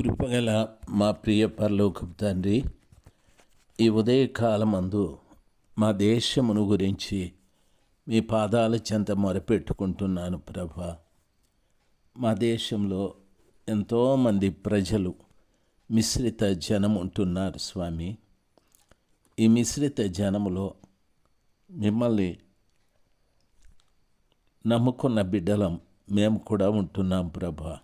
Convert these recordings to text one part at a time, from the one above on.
కృపగల మా ప్రియ పరలోకపు తండ్రి, ఈ ఉదయకాలమందు మా దేశమును గురించి మీ పాదాల చెంత మొరపెట్టుకుంటున్నాను ప్రభా. మా దేశంలో ఎంతోమంది ప్రజలు మిశ్రిత జనం ఉంటున్నారు స్వామి. ఈ మిశ్రిత జనములో మిమ్మల్ని నమ్ముకున్న బిడ్డలం మేము కూడా ఉంటున్నాం ప్రభా.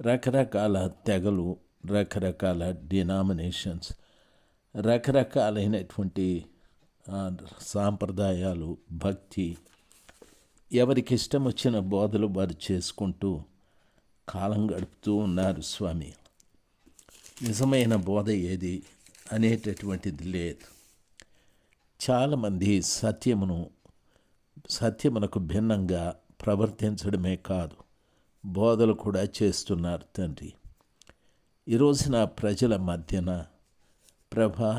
రకరకాల తెగలు, రకరకాల డినామినేషన్స్, రకరకాలైనటువంటి సాంప్రదాయాలు, భక్తి, ఎవరికి ఇష్టం వచ్చిన బోధలు వారు చేసుకుంటూ కాలం గడుపుతూ ఉన్నారు స్వామి. నిజమైన బోధ ఏది అనేటటువంటిది లేదు. చాలామంది సత్యమునకు భిన్నంగా ప్రవర్తించడమే కాదు, బోధలు కూడా చేస్తున్నారు తండ్రి. ఈరోజున ప్రజల మధ్యన ప్రభా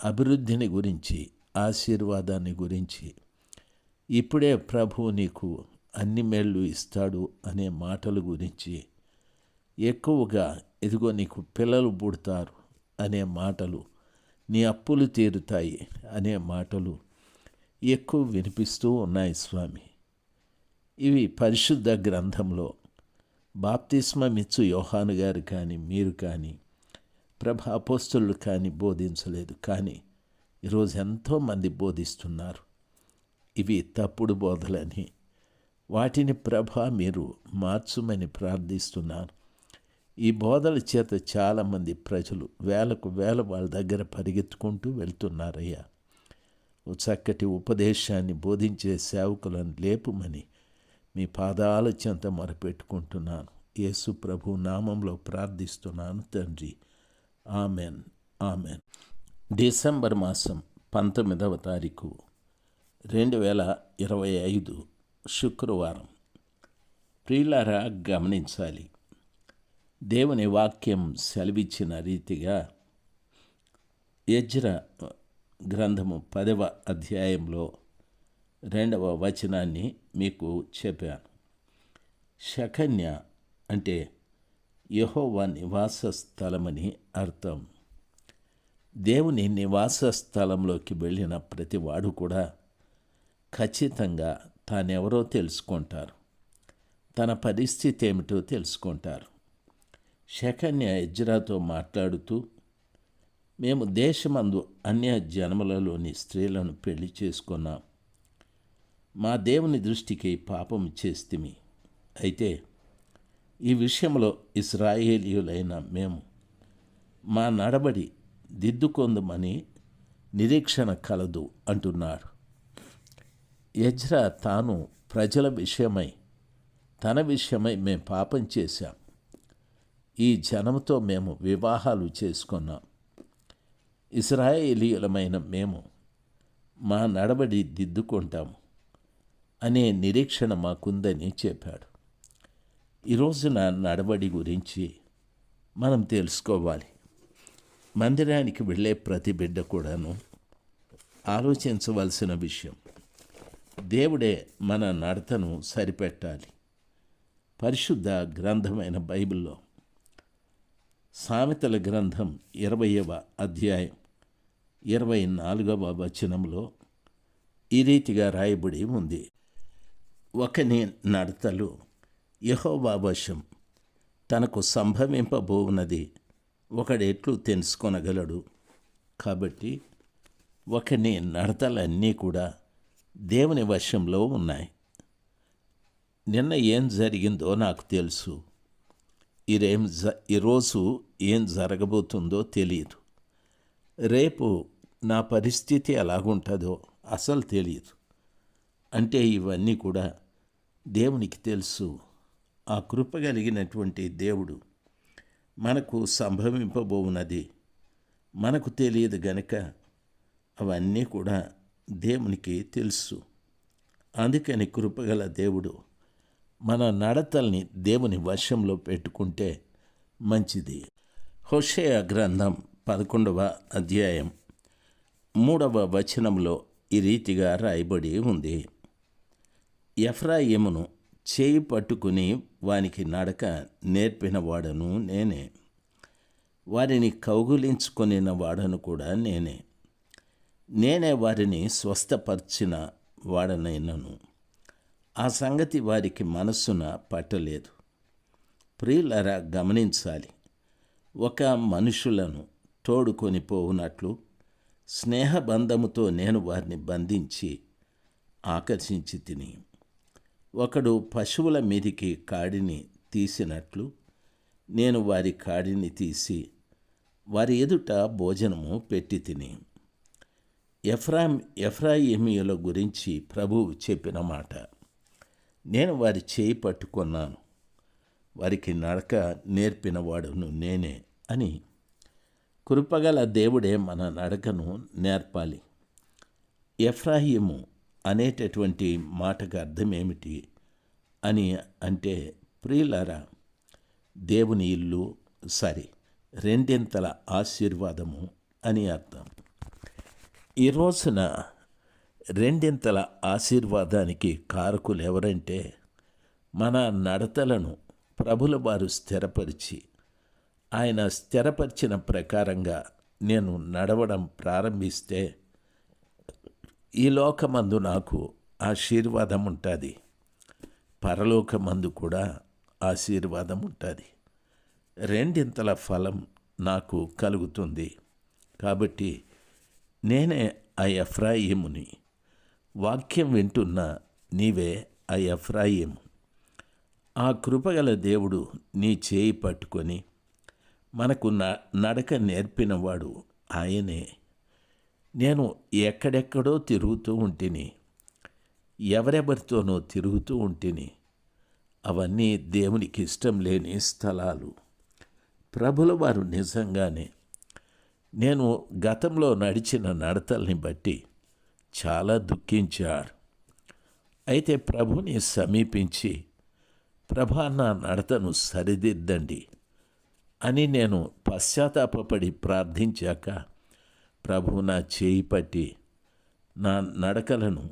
అభివృద్ధిని గురించి, ఆశీర్వాదాన్ని గురించి, ఇప్పుడే ప్రభువు నీకు అన్ని మేళ్ళు ఇస్తాడు అనే మాటల గురించి ఎక్కువగా, ఇదిగో నీకు పిల్లలు పుడతారు అనే మాటలు, నీ అప్పులు తీరుతాయి అనే మాటలు ఎక్కువ వినిపిస్తూ ఉన్నాయి స్వామి. ఇవి పరిశుద్ధ గ్రంథంలో బాప్తిస్మమిచ్చు యోహాను గారు కానీ, మీరు కానీ, అపోస్తలులు కానీ బోధించలేదు. కానీ ఈరోజు ఎంతోమంది బోధిస్తున్నారు. ఇవి తప్పుడు బోధలని, వాటిని మీరు మార్చుమని ప్రార్థిస్తున్నాను. ఈ బోధల చేత చాలామంది ప్రజలు వేలకు వేల వాళ్ళ దగ్గర పరిగెత్తుకుంటూ వెళ్తున్నారయ్యా. ఓ చక్కటి ఉపదేశాన్ని బోధించే సేవకులను లేపుమని మీ పాదాల చెంత మొరపెట్టుకుంటున్నాను. యేసు ప్రభు నామంలో ప్రార్థిస్తున్నాను తండ్రి. Amen, amen. డిసెంబర్ మాసం 19వ తారీఖు 2025 శుక్రవారం. ప్రియులారా, గమనించాలి. దేవుని వాక్యం సెలవిచ్చిన రీతిగా ఎజ్రా గ్రంథము 10వ అధ్యాయంలో 2వ వచనాన్ని మీకు చెప్పాను. షకన్య అంటే యెహోవా నివాస స్థలమని అర్థం. దేవుని నివాస స్థలంలోకి వెళ్ళిన ప్రతివాడు కూడా ఖచ్చితంగా తానెవరో తెలుసుకుంటారు, తన పరిస్థితి ఏమిటో తెలుసుకుంటారు. షకన్య ఎజ్రాతో మాట్లాడుతూ, మేము దేశమందు అన్య జనములలోని స్త్రీలను పెళ్లి చేసుకున్నాం, మా దేవుని దృష్టికి పాపం చేస్తిమి. అయితే ఈ విషయంలో ఇశ్రాయేలీయులైన మేము మా నడబడి దిద్దుకొందుమని నిరీక్షణ కలదు అంటున్నాడు. ఎజ్రా తాను ప్రజల విషయమై, తన విషయమై మేము పాపం చేశాం, ఈ జనంతో మేము వివాహాలు చేసుకున్నాం, ఇశ్రాయేలీయులమైన మేము మా నడబడి దిద్దుకుంటాము అనే నిరీక్షణ మాకుందని చెప్పాడు. ఈరోజున నడవడి గురించి మనం తెలుసుకోవాలి. మందిరానికి వెళ్ళే ప్రతి బిడ్డ కూడాను ఆలోచించవలసిన విషయం, దేవుడే మన నడతను సరిపెట్టాలి. పరిశుద్ధ గ్రంథమైన బైబిల్లో సామెతల గ్రంథం 20వ అధ్యాయం 24వ వచనంలో ఈ రీతిగా రాయబడి ఉంది. ఒకని నడతలు యెహోవా వశం, తనకు సంభవింపబోవున్నది ఒకడెట్లు తెలుసుకొనగలడు. కాబట్టి ఒకని నడతలన్నీ కూడా దేవుని వశంలో ఉన్నాయి. నిన్న ఏం జరిగిందో నాకు తెలుసు, ఈరోజు ఏం జరగబోతుందో తెలియదు, రేపు నా పరిస్థితి ఎలాగుంటుందో అసలు తెలియదు. అంటే ఇవన్నీ కూడా దేవునికి తెలుసు. ఆ కృప కలిగినటువంటి దేవుడు మనకు సంభవింపబోవున్నది మనకు తెలియదు గనుక అవన్నీ కూడా దేవునికి తెలుసు. అందుకని కృపగల దేవుడు మన నడతల్ని దేవుని వశంలో పెట్టుకుంటే మంచిది. హోషేయ గ్రంథం 11వ అధ్యాయం 3వ వచనంలో ఈ రీతిగా రాయబడి ఉంది. ఎఫ్రాయిమును చేయి పట్టుకుని వానికి నడక నేర్పిన వాడను నేనే. వారిని కౌగులించుకొనిన వాడను కూడా నేనే. నేనే వారిని స్వస్థపరిచిన వాడనైనను. ఆ సంగతి వారికి మనస్సున పట్టలేదు. ప్రియులారా, గమనించాలి. ఒక మనుషులను తోడుకొని పోవునట్లు స్నేహబంధముతో నేను వారిని బంధించి ఆకర్షించి తిని. ఒకడు పశువుల మీదికి కాడిని తీసినట్లు నేను వారి కాడిని తీసి వారి ఎదుట భోజనము పెట్టి తిని. ఎఫ్రాయిమీయుల గురించి ప్రభువు చెప్పిన మాట. నేను వారి చేయి పట్టుకున్నాను, వారికి నడక నేర్పిన వాడును నేనే అని. కృపగల దేవుడే మన నడకను నేర్పాలి. ఎఫ్రాయిము అనేటటువంటి మాటకు అర్థం ఏమిటి అని అంటే, ప్రియులారా, దేవుని ఇల్లు, రెండింతల ఆశీర్వాదము అని అర్థం. ఈ రోజున రెండింతల ఆశీర్వాదానికి కారకులు ఎవరంటే, మన నడతలను ప్రభుల వారు స్థిరపరిచి, ఆయన స్థిరపరిచిన ప్రకారంగా నేను నడవడం ప్రారంభిస్తే ఈ లోకమందు నాకు ఆశీర్వాదం ఉంటుంది, పరలోకమందు కూడా ఆశీర్వాదం ఉంటుంది. రెండింతల ఫలం నాకు కలుగుతుంది. కాబట్టి నేనే ఆ ఎఫ్రాయిముని. వాక్యం వింటున్న నీవే ఆ ఎఫ్రాయిము. ఆ కృపగల దేవుడు నీ చేయి పట్టుకొని మనకు నడక నేర్పినవాడు ఆయనే. నేను ఎక్కడెక్కడో తిరుగుతూ ఉంటిని, ఎవరెవరితోనో తిరుగుతూ ఉంటిని. అవన్నీ దేవునికి ఇష్టం లేని స్థలాలు. ప్రభుల వారు నిజంగానే నేను గతంలో నడిచిన నడతల్ని బట్టి చాలా దుఃఖించాడు. అయితే ప్రభుని సమీపించి, ప్రభా, నా నడతను సరిదిద్దండి అని నేను పశ్చాత్తాపపడి ప్రార్థించాక ప్రభు నా చేయి పట్టి నా నడకలను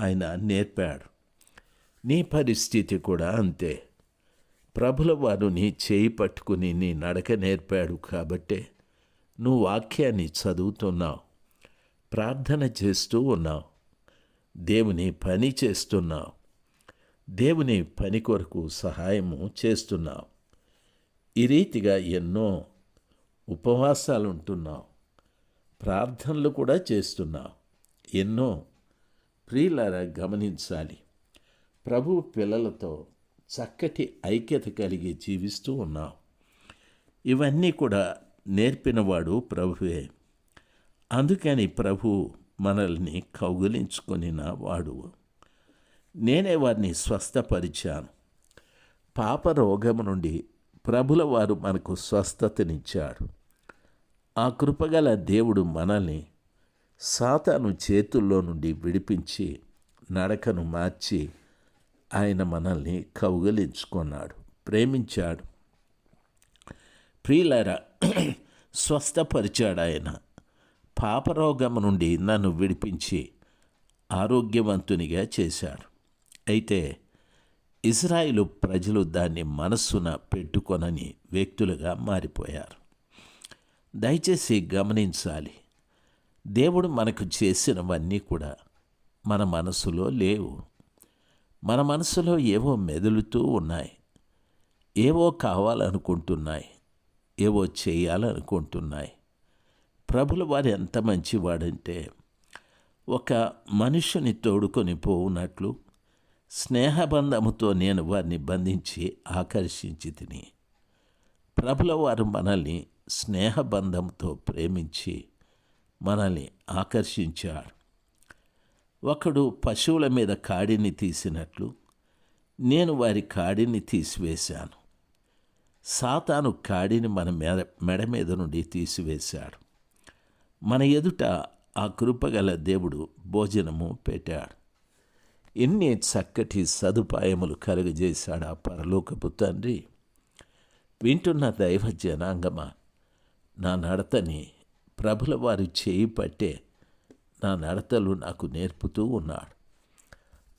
ఆయన నేర్పాడు. నీ పరిస్థితి కూడా అంతే. ప్రభుల వారు నీ చేయి పట్టుకుని నీ నడక నేర్పాడు కాబట్టే నువ్వు వాక్యాన్ని చదువుతున్నావు, ప్రార్థన చేస్తూ ఉన్నావు, దేవుని పని చేస్తున్నావు, దేవుని పని కొరకు సహాయము చేస్తున్నావు. ఈ రీతిగా ఎన్నో ఉపవాసాలు ఉంటున్నావు, ప్రార్థనలు కూడా చేస్తున్నావు. ఎన్నో. ప్రియులారా, గమనించాలి. ప్రభు పిల్లలతో చక్కటి ఐక్యత కలిగి జీవిస్తూ ఉన్నావు. ఇవన్నీ కూడా నేర్పినవాడు ప్రభువే. అందుకని ప్రభు మనల్ని కౌగిలించుకొనిన వాడు. నేనే వారిని స్వస్థపరిచాను. పాప రోగము నుండి ప్రభుల వారు మనకు స్వస్థతనిచ్చాడు. ఆ కృపగల దేవుడు మనల్ని సాతాను చేతుల్లో నుండి విడిపించి నడకను మార్చి ఆయన మనల్ని కౌగిలించుకున్నాడు, ప్రేమించాడు. ప్రియులారా, స్వస్థపరిచాడు ఆయన. పాపరోగము నుండి నన్ను విడిపించి ఆరోగ్యవంతునిగా చేశాడు. అయితే ఇజ్రాయేలు ప్రజలు దాన్ని మనస్సున పెట్టుకొనని వ్యక్తులుగా మారిపోయారు. దయచేసి గమనించాలి. దేవుడు మనకు చేసినవన్నీ కూడా మన మనసులో లేవు. మన మనసులో ఏవో మెదులుతూ ఉన్నాయి, ఏవో కావాలనుకుంటున్నాయి, ఏవో చేయాలనుకుంటున్నాయి. ప్రభుల వారు ఎంత మంచివాడంటే, ఒక మనుషుని తోడుకొని పోవునట్లు స్నేహబంధముతో నేను వారిని బంధించి ఆకర్షించి తిని. ప్రభుల వారు మనల్ని స్నేహబంధంతో ప్రేమించి మనల్ని ఆకర్షించాడు. ఒకడు పశువుల మీద కాడిని తీసినట్లు నేను వారి కాడిని తీసివేశాను. సాతాను కాడిని మన మెడ మీద నుండి తీసివేశాడు. మన ఎదుట ఆ కృపగల దేవుడు భోజనము పెట్టాడు. ఎన్ని చక్కటి సదుపాయములు కలుగజేశాడు ఆ పరలోకపు తండ్రి. వింటున్న దైవ జనాంగమా, నా నడతని ప్రభుల వారు చేయి పట్టే నా నడతలు నాకు నేర్పుతూ ఉన్నాడు.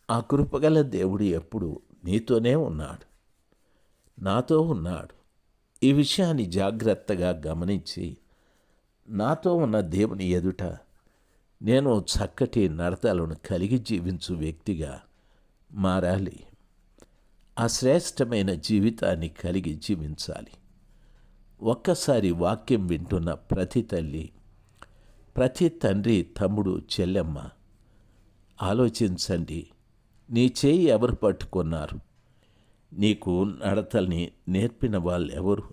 ఆ కృపగల దేవుడు ఎప్పుడు నీతోనే ఉన్నాడు, నాతో ఉన్నాడు. ఈ విషయాన్ని జాగ్రత్తగా గమనించి నాతో ఉన్న దేవుని ఎదుట నేను చక్కటి నడతలను కలిగి జీవించు వ్యక్తిగా మారాలి. ఆ శ్రేష్టమైన జీవితాన్ని కలిగి జీవించాలి. ఒక్కసారి వాక్యం వింటున్న ప్రతి తల్లి, ప్రతి తండ్రి, తమ్ముడు, చెల్లెమ్మ ఆలోచించండి. నీ చేయి ఎవరు పట్టుకున్నారు? నీకు నడతల్ని నేర్పిన వాళ్ళు ఎవరు?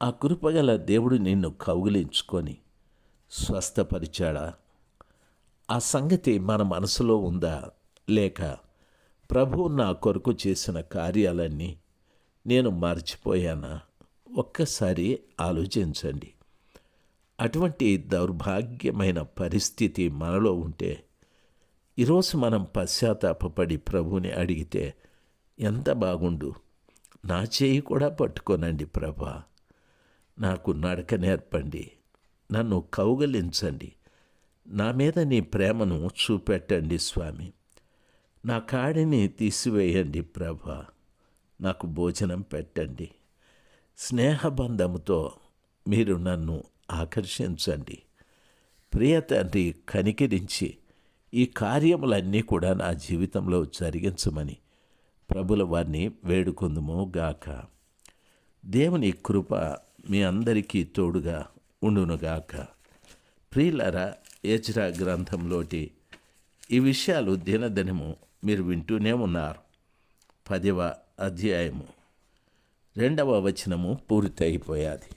ఆ కృపగల దేవుడు నిన్ను కౌగిలించుకొని స్వస్థపరిచాడా? ఆ సంగతి మన మనసులో ఉందా? లేక ప్రభువు నా కొరకు చేసిన కార్యాలన్నీ నేను మర్చిపోయానా? ఒక్కసారి ఆలోచించండి. అటువంటి దౌర్భాగ్యమైన పరిస్థితి మనలో ఉంటే ఈరోజు మనం పశ్చాత్తాపపడి ప్రభువుని అడిగితే ఎంత బాగుండు. నా చేయి కూడా పట్టుకోనండి ప్రభా, నాకు నడక నేర్పండి, నన్ను కౌగలించండి, నా మీద నీ ప్రేమను చూపెట్టండి స్వామి, నా కాడిని తీసివేయండి ప్రభా, నాకు భోజనం పెట్టండి, స్నేహబంధముతో మీరు నన్ను ఆకర్షించండి. ప్రియ తండ్రి, కనికరించి ఈ కార్యములన్నీ కూడా నా జీవితంలో జరిగించమని ప్రభుల వారిని వేడుకొందుము గాక. దేవుని కృప మీ అందరికీ తోడుగా ఉండునుగాక. ప్రియులారా, ఎజ్రా గ్రంథంలోటి ఈ విషయాలు దినదినము మీరు వింటూనే ఉన్నారు. 10వ అధ్యాయము 2వ వచనము పూర్తి అయిపోయాది.